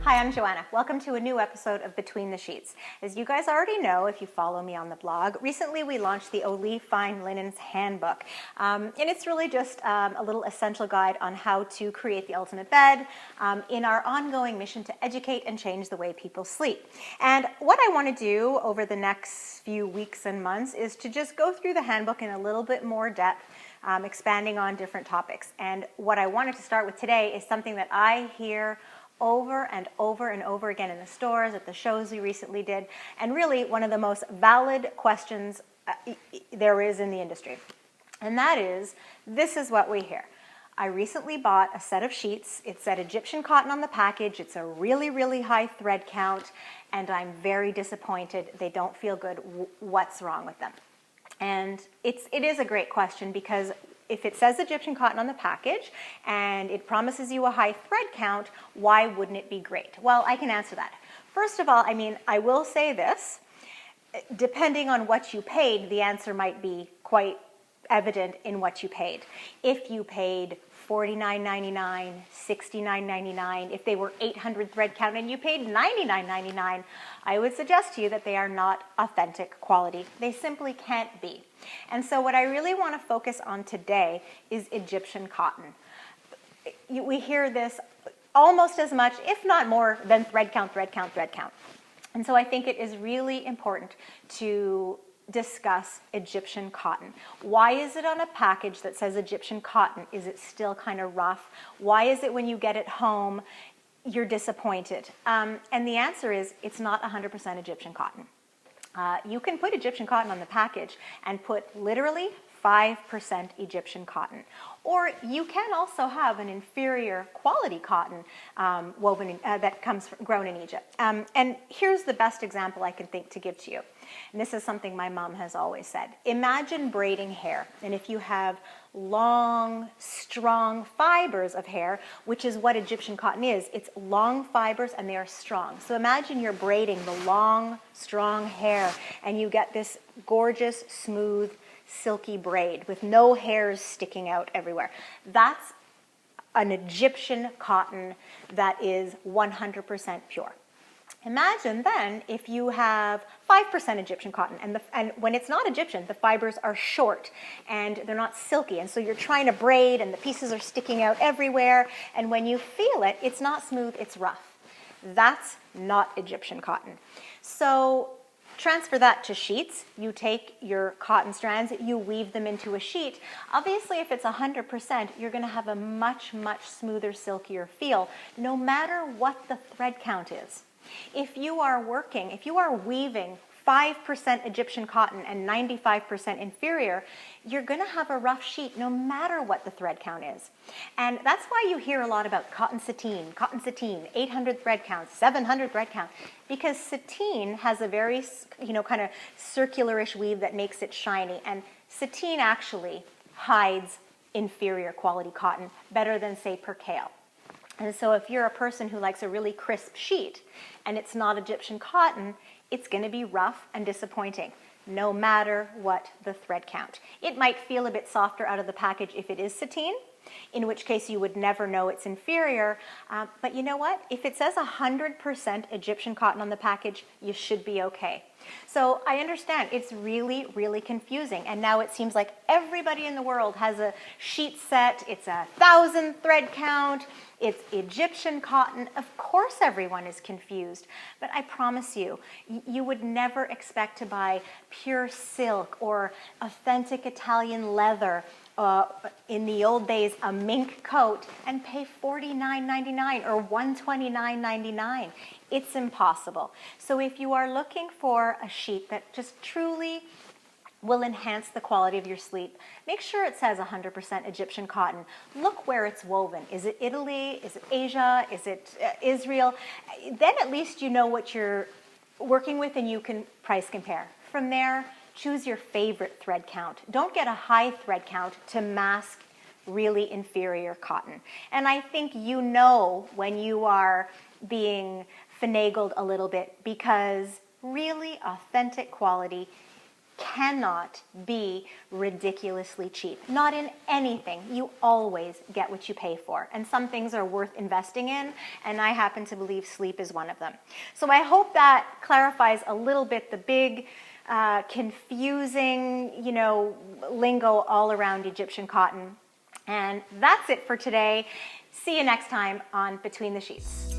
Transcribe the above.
Hi, I'm Joanna. Welcome to a new episode of Between the Sheets. As you guys already know, if you follow me on the blog, recently we launched the Oli Fine Linens Handbook. And it's really just a little essential guide on how to create the ultimate bed in our ongoing mission to educate and change the way people sleep. And what I want to do over the next few weeks and months is to just go through the handbook in a little bit more depth, expanding on different topics. And what I wanted to start with today is something that I hear over and over and over again in the stores, at the shows we recently did, and really one of the most valid questions there is in the industry. And that is, this is what we hear. I recently bought a set of sheets. It said Egyptian cotton on the package. It's a really, really high thread count, and I'm very disappointed. They don't feel good. What's wrong with them? And it is a great question, because if it says Egyptian cotton on the package and it promises you a high thread count, why wouldn't it be great? Well, I can answer that. First of all, I will say this. Depending on what you paid, the answer might be quite evident in what you paid. If you paid $49.99, $69.99, if they were 800 thread count and you paid $99.99, I would suggest to you that they are not authentic quality. They simply can't be. And so what I really want to focus on today is Egyptian cotton. We hear this almost as much, if not more, than thread count, thread count, thread count. And so I think it is really important to discuss Egyptian cotton. Why is it on a package that says Egyptian cotton? Is it still kind of rough? Why is it when you get it home, you're disappointed? And the answer is, it's not 100% Egyptian cotton. You can put Egyptian cotton on the package and put literally 5% Egyptian cotton. Or you can also have an inferior quality cotton that comes grown in Egypt. And here's the best example I can think to give to you. And this is something my mom has always said. Imagine braiding hair. And if you have long, strong fibers of hair, which is what Egyptian cotton is, it's long fibers and they are strong. So imagine you're braiding the long, strong hair and you get this gorgeous, smooth, silky braid with no hairs sticking out everywhere. That's an Egyptian cotton that is 100% pure. Imagine then if you have 5% Egyptian cotton, and when it's not Egyptian, the fibers are short and they're not silky, and so you're trying to braid and the pieces are sticking out everywhere, and when you feel it, it's not smooth, it's rough. That's not Egyptian cotton. So transfer that to sheets. You take your cotton strands, you weave them into a sheet. Obviously, if it's 100%, you're going to have a much, much smoother, silkier feel, no matter what the thread count is. If you are weaving 5% Egyptian cotton and 95% inferior, you're going to have a rough sheet no matter what the thread count is. And that's why you hear a lot about cotton sateen, 800 thread count, 700 thread count, because sateen has a very, kind of circularish weave that makes it shiny, and sateen actually hides inferior quality cotton better than, say, percale. And so if you're a person who likes a really crisp sheet and it's not Egyptian cotton, it's going to be rough and disappointing, no matter what the thread count. It might feel a bit softer out of the package if it is sateen, in which case you would never know it's inferior. But you know what? If it says 100% Egyptian cotton on the package, you should be okay. So I understand it's really, really confusing. And now it seems like everybody in the world has a sheet set. It's 1,000 thread count. It's Egyptian cotton. Of course everyone is confused. But I promise you, you would never expect to buy pure silk or authentic Italian leather, in the old days, a mink coat, and pay $49.99 or $129.99. It's impossible. So if you are looking for a sheet that just truly will enhance the quality of your sleep, make sure it says 100% Egyptian cotton. Look where it's woven. Is it Italy? Is it Asia? Is it Israel? Then at least you know what you're working with and you can price compare. From there, choose your favorite thread count. Don't get a high thread count to mask really inferior cotton. And I think you know when you are being finagled a little bit, because really authentic quality cannot be ridiculously cheap. Not in anything. You always get what you pay for. And some things are worth investing in, and I happen to believe sleep is one of them. So I hope that clarifies a little bit the big, confusing, lingo all around Egyptian cotton. And that's it for today. See you next time on Between the Sheets.